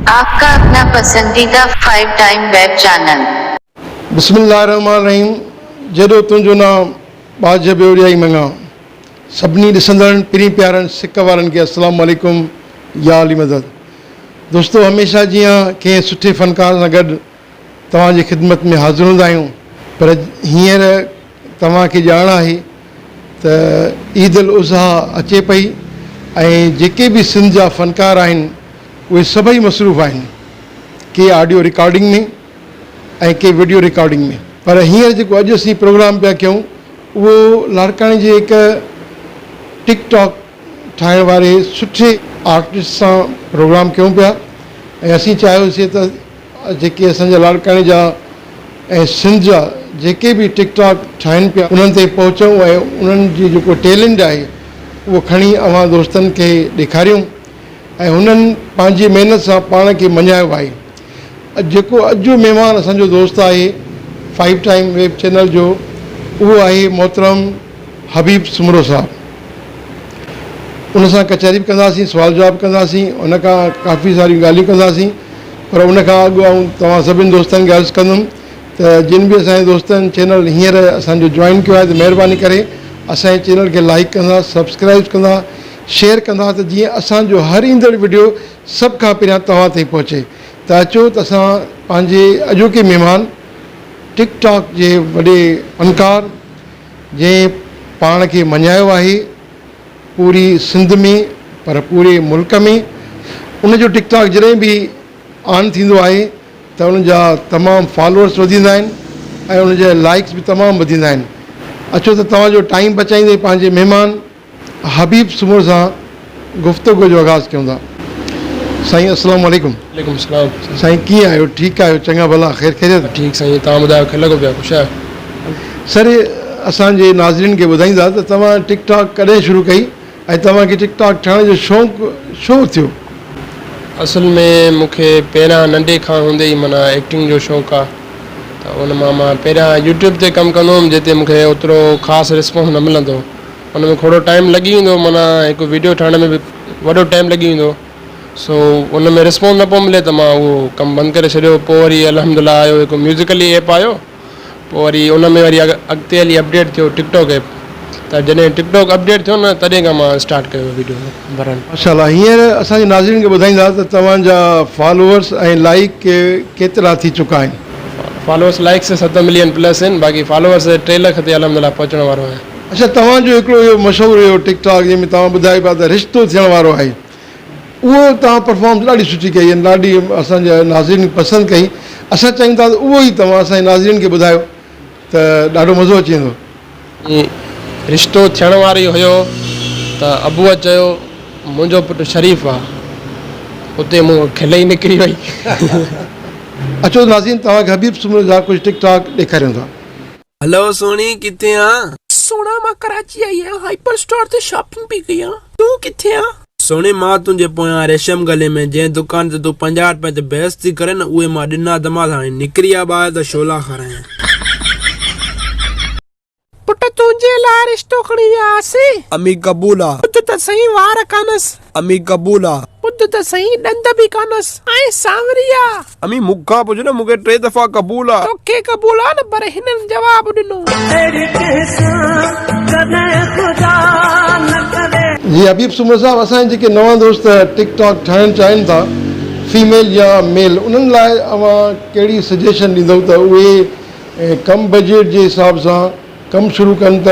आपका अपना पसंदीदा 5 टाइम वेब चैनल। बिस्मिल्लाहिर्रहमानिर्रहीम। जॾो तुंहिंजो नाम बाज बेवड़ियाई मंगा सभिनी ॾिसंदड़नि पिरी प्यारनि सिक वारनि खे अस्सलाम वालेकुम या अली मदद। दोस्तो, हमेशह जीअं कंहिं सुठे फ़नकार सां गॾु तव्हांजी ख़िदमत में हाज़िर हूंदा आहियूं, पर हींअर तव्हांखे ॼाण आहे त ईद उल अज़हा अचे पई ऐं जेके बि सिंध जा फ़नकार आहिनि उहे सभई मसरूफ़ आहिनि, के ऑडियो रिकॉर्डिंग में ऐं के वीडियो रिकॉर्डिंग में। पर हींअर जेको अॼु असीं प्रोग्राम पिया कयूं उहो लाड़काणे जे हिकु टिकटॉक ठाहिण वारे सुठे आर्टिस्ट सां प्रोग्राम कयूं पिया ऐं असीं चाहियोसीं त जेके असांजा लाड़काणे जा ऐं सिंध जा जेके बि टिकटॉक ठाहिनि पिया उन्हनि ते पहुचूं ऐं उन्हनि जी जेको टैलेंट आहे उहो खणी अवां दोस्तनि खे ॾेखारियूं ऐं हुननि पंहिंजी महिनत सां पाण खे मञायो आहे। जेको अॼु जो महिमान असांजो दोस्त आहे 5 टाइम वेब चैनल जो, उहो आहे मोहतरम हबीब सुमरो साहब। उन सां कचहरी बि कंदासीं, सुवाल जवाब कंदासीं, उन खां काफ़ी सारियूं ॻाल्हियूं कंदासीं। पर उन खां अॻु आऊं तव्हां सभिनी दोस्तनि खे अर्ज़ु कंदुमि त जिन बि असांजे दोस्तनि चैनल हींअर असांजो जॉइन कयो आहे त महिरबानी करे असांजे चैनल खे लाइक कंदा, सब्सक्राइब कंदा, शेयर कंदा, त जीअं असांजो हर ईंदड़ वीडियो सभ खां पहिरियां तव्हां ताईं पहुचे। त अचो त असां पंहिंजे अॼोके महिमान टिकटॉक जे वॾे फ़नकार जंहिं पाण खे मञायो आहे पूरी सिंध में पर पूरे मुल्क में, उनजो टिकटॉक जॾहिं बि ऑन थींदो आहे त उनजा तमामु फॉलोअर्स वधंदा आहिनि ऐं उनजा लाइक्स बि तमामु वधंदा आहिनि। अचो त तव्हांजो टाइम बचाईंदे पंहिंजे महिमान हबीब सुमर सां गुफ़्तगू जो आगाज़ कयूं था। साईं अस्सलाम वालेकुम। वालेकुम सलाम। साईं कीअं आहियो? ठीकु आहियो? चङा भला ख़ैर ख़ैरियत? ठीकु साईं, तव्हां ॿुधायो खे लॻो पिया ख़ुशि आहियो? सर, असांजे नाज़रीन खे ॿुधाईंदा त तव्हां टिकटॉक कॾहिं शुरू कई ऐं तव्हांखे टिकटॉक ठाहिण जो शौक़ु छो थियो? असल में मूंखे पहिरियां नंढे खां हूंदे ई माना एक्टिंग जो शौक़ु आहे, त उन मां पहिरियां यूट्यूब ते कमु कंदो हुउमि जिते मूंखे ओतिरो ख़ासि रिस्पॉन्स न मिलंदो, उन में थोरो टाइम लॻी वेंदो, माना हिकु वीडियो ठाहिण में बि वॾो टाइम लॻी वेंदो। सो उन में रिस्पॉन्स न पियो मिले त मां उहो कमु बंदि करे छॾियो। पोइ वरी अल्हम्दुलिल्लाह आयो हिकु म्यूज़िकली ऐप आयो, पोइ वरी उन में वरी अॻिते हली अपडेट थियो टिकटॉक ऐप। त जॾहिं टिकटॉक अपडेट थियो न तॾहिं खां मां स्टार्ट कयो वीडियो भरणु। माशाअल्लाह। हींअर असांजे नाज़रीन खे ॿुधाईंदा त तव्हांजा फॉलोअर्स ऐं लाइक केतिरा थी चुका आहिनि? फॉलोअर्स लाइक्स 7 मिलियन प्लस आहिनि, बाक़ी फॉलोअर्स 3 लख ते अल्हम्दुलिल्लाह पहुचण वारो आहे। अच्छा, तव्हांजो हिकिड़ो इहो मशहूरु इहो टिकटॉक जंहिंमें तव्हां ॿुधायो पिया त रिश्तो थियण वारो आहे, उहो तव्हां परफॉर्मेंस ॾाढी सुठी कई आहे, ॾाढी असांजा नाज़रीन पसंदि कई। असां चाहियूं था त उहो ई तव्हां असांजे नाज़रीन खे ॿुधायो त ॾाढो मज़ो अची वेंदो। रिश्तो थियण वारो ई हुयो त अबूअ चयो मुंहिंजो पुटु शरीफ़ आहे, उते मूं खिल ई निकिरी वई। अचो नाज़रीन, तव्हांखे हबीब सुमर जा कुझु टिकटॉक ॾेखारियूं था। हेलो सोनी, किथे आ? सोना मां कराची आई आहियां, हाइपर स्टोर ते शॉपिंग पई कयां। तूं किथे आ? सोनी, मां तुंहिंजे पोयां रेशम गले में जंहिं दुकान ते तूं 50 रुपए ते बहस थी करे न, उहे मां ॾिना दमा था निकिरी आ ॿाहिरि त शोला खारायां। पुट तुंहिंजे लाइ रिश्तो खणी आयासीं। अमी क़बूल आ। ॿुध त सही, वार कानस। अमी क़बूल आ। ॿुध त सही, ॾंद बि कानस ऐं सांवरी आ। अमी मूंखां पुछ न, मूंखे 3 दफ़ा क़बूल आ। तोखे क़बूल आ न, पर हिननि जवाब ॾिनो। जी हबीब सुमर साहब, असांजे जेके नवां दोस्त टिकटॉक ठाहिणु चाहिनि था, फीमेल या मेल, उन्हनि लाइ अवां कहिड़ी सजेशन ॾींदव त उहे कम बजट जे हिसाब सां कमु शुरू कनि त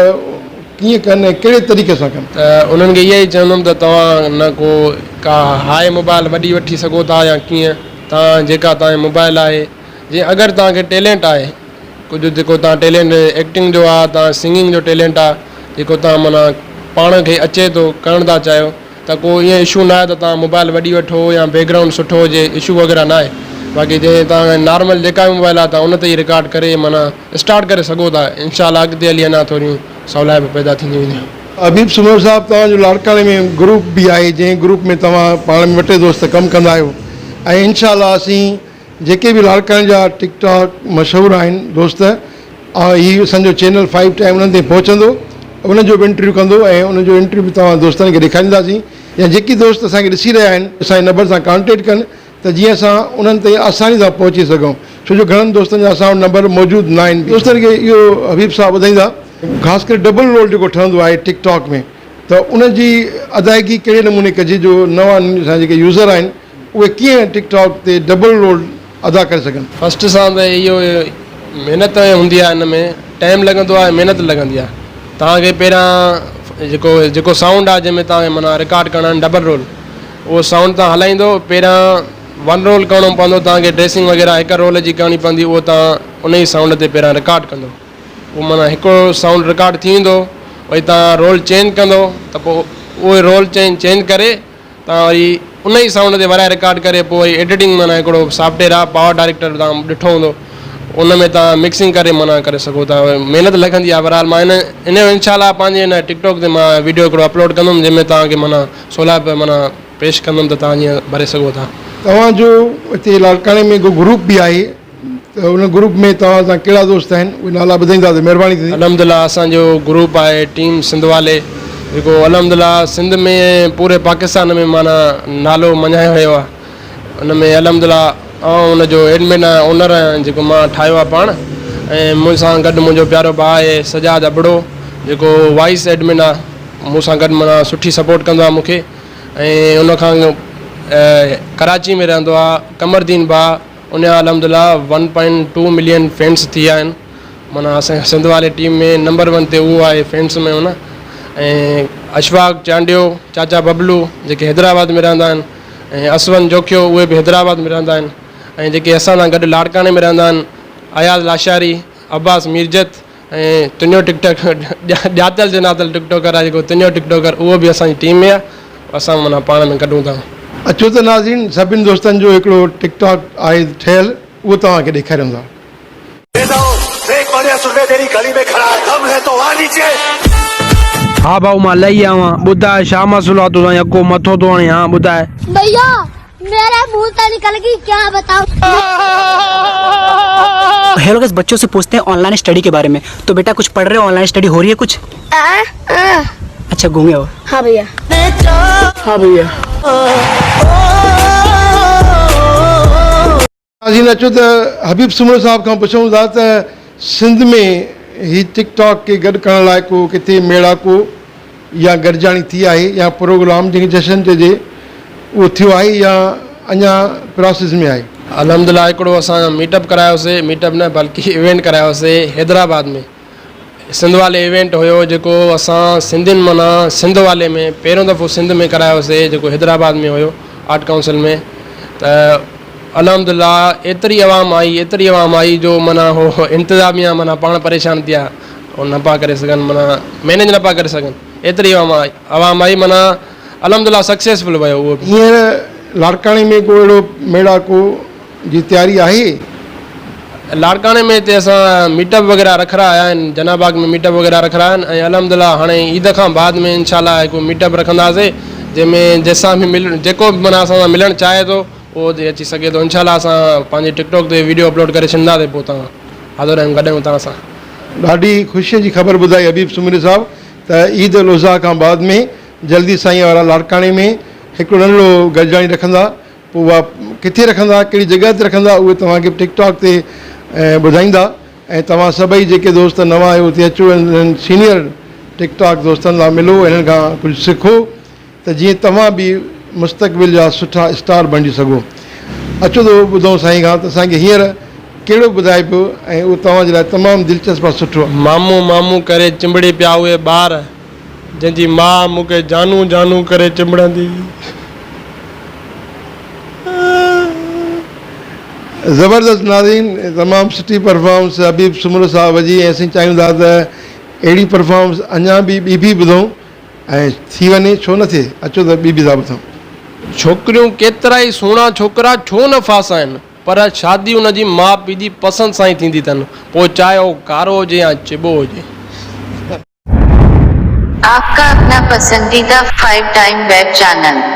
कीअं कनि ऐं कहिड़े तरीक़े सां कनि? त उन्हनि खे इहो ई चवंदुमि त तव्हां न को का हाई मोबाइल वॾी वठी सघो था या कीअं, तव्हां जेका तव्हांजी मोबाइल आहे, जीअं अगरि तव्हांखे टैलेंट आहे कुझु, जेको तव्हां टैलेंट एक्टिंग जो आहे, तव्हां सिंगिंग जो टैलेंट आहे, जेको तव्हां माना पाण खे अचे थो करणु था चाहियो, त को ईअं इशू न आहे त तव्हां मोबाइल वॾी वठो या बैकग्राउंड सुठो हुजे, इशू वग़ैरह न आहे। बाक़ी जे तव्हां नॉर्मल जेका बि मोबाइल आहे तव्हां उन ते ई रिकॉर्ड करे माना स्टार्ट करे सघो था। इंशाअल्लाह अॻिते हली अञा थोरियूं सवलाई बि पैदा थींदियूं वेंदियूं। हबीब सुमर साहब, तव्हांजो लाड़काणे में ग्रुप बि आहे, जंहिं ग्रुप में तव्हां पाण में वटे दोस्त कमु कंदा आहियो ऐं इंशाअल्लाह असीं जेके बि लाड़काणे जा टिकटॉक मशहूरु आहिनि दोस्त, हीउ असांजो चैनल 5 टाइम उन्हनि ते पहुचंदो, उनजो बि इंटरव्यू कंदो ऐं उनजो इंटरव्यू बि तव्हां दोस्तनि खे ॾेखारींदासीं। या जेकी दोस्त असांखे ॾिसी रहिया आहिनि असांजे नंबर सां कॉन्टेक्ट कनि त जीअं असां उन्हनि ते आसानी सां पहुची सघूं, छो जो घणनि दोस्तनि जा असां वटि नंबर मौजूदु न आहिनि। दोस्तनि खे इहो हबीब साहब ॿुधाईंदा, ख़ासि करे डबल रोल जेको ठहंदो आहे टिकटॉक में, त उनजी अदायगी कहिड़े नमूने कजे जो नवां असां जेके यूज़र आहिनि उहे कीअं टिकटॉक ते डबल रोल अदा करे सघनि। फस्ट सां त इहो महिनत हूंदी आहे, हिन में टाइम लॻंदो आहे, महिनत लॻंदी आहे। तव्हांखे पहिरां जेको साउंड आहे जंहिंमें तव्हांखे माना रिकॉर्ड करणा आहिनि डबल रोल, उहो साउंड तव्हां हलाईंदो, पहिरां वन रोल करिणो पवंदो, तव्हांखे ड्रेसिंग वग़ैरह हिकु रोल जी करणी पवंदी, उहो तव्हां उन ई साउंड ते पहिरां रिकॉर्ड कंदो, उहो माना हिकिड़ो साउंड रिकॉर्ड थी वेंदो, वरी तव्हां रोल चेंज कंदो त पोइ उहो रोल चेंज करे तव्हां वरी उन ई साउंड ते वराए रिकॉर्ड करे पोइ वरी एडिटिंग माना हिकिड़ो सॉफ्टवेयर आहे पावर डायरेक्टर, तव्हां ॾिठो हूंदो, उन में तव्हां मिक्सिंग करे माना करे सघो था। महिनत लॻंदी आहे। बहरहाल मां इन इनशाला पंहिंजे हिन टिकटॉक ते मां वीडियो हिकिड़ो अपलोड कंदुमि जंहिंमें तव्हांखे माना सहुलियत माना पेश कंदुमि त तव्हां जीअं भरे सघो था। तव्हांजो हिते लाड़काणे में को ग्रुप बि आहे, त उन ग्रुप में तव्हां सां कहिड़ा दोस्त आहिनि, उहे नाला ॿुधाईंदा त महिरबानी थींदी। अलहमदिल्ला असांजो ग्रुप आहे टीम सिंध वाले, जेको अलहमदिल्ला सिंध में पूरे पाकिस्तान में माना नालो मञायो वियो आहे। उन में अलहमदिल्ला ऐं उनजो एडमिन आहे, ओनर आहियां जेको मां ठाहियो आहे पाण, ऐं मूंसां गॾु मुंहिंजो प्यारो भाउ आहे सजाद अबड़ो जेको वाइस एडमिन आहे, मूंसां गॾु माना सुठी सपोर्ट कंदो आहे मूंखे। ऐं उनखां कराची में रहंदो आहे कमरदीन भाउ, उन जा अलहमदिल्ला 1.2 मिलियन फैंस थी विया आहिनि, माना असांजे सिंध वारे टीम में नंबर 1 ते उहो आहे फैंस में हुन। ऐं अशफाक चांडियो, चाचा बबलू जेके हैदराबाद में रहंदा आहिनि, ऐं असवन जोखियो उहे बि हैदराबाद में रहंदा आहिनि, ऐं जेके असां सां गॾु लाड़काने में रहंदा आहिनि अयाज़ लाशारी, अब्बास मीरजत, ऐं तुंहिंजो टिकटॉक ॼातल जनातल टिकटॉकर आहे जेको तुंहिंजो टिकटॉकर, उहो बि असांजी टीम में आहे, असां माना पाण में कढूं था। अचो त नाज़रीन, सभिनी दोस्तनि जो हिकिड़ो टिकटॉक आहे ठहियलु, उहो तव्हांखे ॾेखारियूं था। हाँ भाऊ मां लही आवां, ॿुधाए छा मसलो आहे तुंहिंजो, यको मथो थो हणे। हाँ ॿुधाए। भैया मेरे मुंह से निकल गई, क्या बताऊं। हेलो गाइस, बच्चों से पूछते हैं ऑनलाइन स्टडी के बारे में। तो बेटा कुछ पढ़ रहे हो, ऑनलाइन स्टडी हो रही है कुछ? अच्छा घूमे हो? हाँ भैया। हाँ भैया। नाज़रीन अचो त हबीब सुमरो साहब खां पुछूं था त सिंध में ही टिकटॉक खे गॾु करण लाइ को किथे मेड़ाको या गॾिजाणी थी आहे, या प्रोग्राम जंहिंखे जशन चइजे उहो थियो आहे, या अञा प्रोसेस में आहे? अलहमदिल्ला हिकिड़ो असां मीटअप करायोसीं, मीटअप न बल्कि इवेंट करायोसीं हैदराबाद में, सिंध वाले इवेंट हुयो जेको असां सिंधियुनि माना सिंध वाले में पहिरियों दफ़ो सिंध में करायोसीं, जेको हैदराबाद में हुयो आर्ट काउंसिल में। त अलहमदिल्ला एतिरी आवाम आई जो माना हो इंतिज़ामिया माना पाण परेशान थिया, उहो न पिया करे सघनि, माना मैनेज न पिया करे सघनि, एतिरी आवाम आई माना अलहमदिल्ला सक्सेसफुल वियो उहो। हींअर लाड़काणे में को अहिड़ो मेड़ाको जी तयारी आहे? लाड़काणे में हिते असां मीटअप वग़ैरह रखिया आहिनि, जनाबाग में मीटअप वग़ैरह रखिया आहिनि, ऐं अलहमदिल्ला हाणे ईद खां बाद में इनशाला हिकु मीटअप रखंदासीं जंहिंमें जंहिंसां बि जेको बि माना असां सां मिलणु चाहे थो उहो अची सघे थो। इनशाला असां पंहिंजे टिकटॉक ते वीडियो अपलोड करे छॾींदासीं, पोइ तव्हां हाज़िर आहियूं, गॾु आहियूं तव्हां सां। ॾाढी ख़ुशीअ जी ख़बर ॿुधाई हबीब सुमरी साहब त ईद उल अज़हा खां बाद में जल्दी साईं वारा लाड़काणे में हिकिड़ो नंढिड़ो गॾिजाणी रखंदा, पोइ उहा किथे रखंदा, कहिड़ी जॻह ते रखंदा, उहे तव्हांखे टिकटॉक ते ॿुधाईंदा। ऐं तव्हां सभई जेके दोस्त नवां आहियो उते अचो, हिननि सीनियर टिकटॉक दोस्तनि सां मिलो, हिननि खां कुझु सिखो त जीअं तव्हां बि मुस्तक़बिल जा सुठा स्टार बणिजी सघो। अचो त ॿुधूं साईं खां त असांखे हींअर कहिड़ो ॿुधाए पियो, ऐं उहो तव्हांजे लाइ तमामु दिलचस्पु आहे, सुठो आहे। मामू मामू करे चिंबड़ी पिया उहे ॿार, जंहिंजी माउ मूंखे जानू जानू करे चिंबड़ंदी। ज़बरदस्त नाज़रीन, तमामु सुठी परफॉर्मेंस हबीब सुमरो साहब जी, ऐं असीं चाहियूं था त अहिड़ी परफॉर्मेंस अञा बि ॿुधूं ऐं थी वञे, छो न थिए। अचो त ॿी था ॿुधूं। छोकिरियूं केतिरा ई सुहिणा छोकिरा छो न फासा आहिनि, पर शादी उनजी माउ पीउ जी पसंदि सां ई थींदी अथनि, पोइ चाहे उहो कारो हुजे या चिॿो हुजे। आपका अपना पसंदीदा 5 टाइम वेब चैनल।